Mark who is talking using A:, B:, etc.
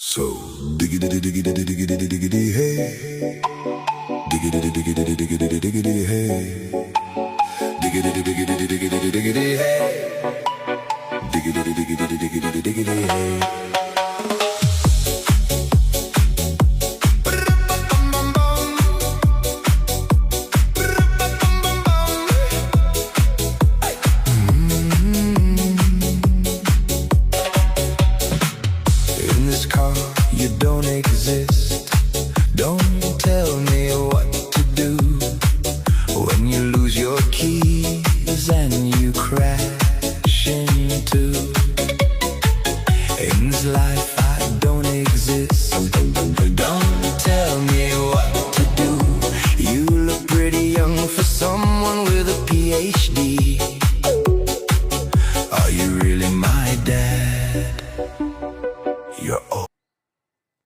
A: So diggity diggity diggity diggity hey, diggity diggity diggity diggity hey, diggity diggity diggity diggity hey, diggity diggity diggity diggity hey. You don't exist. Don't tell me why.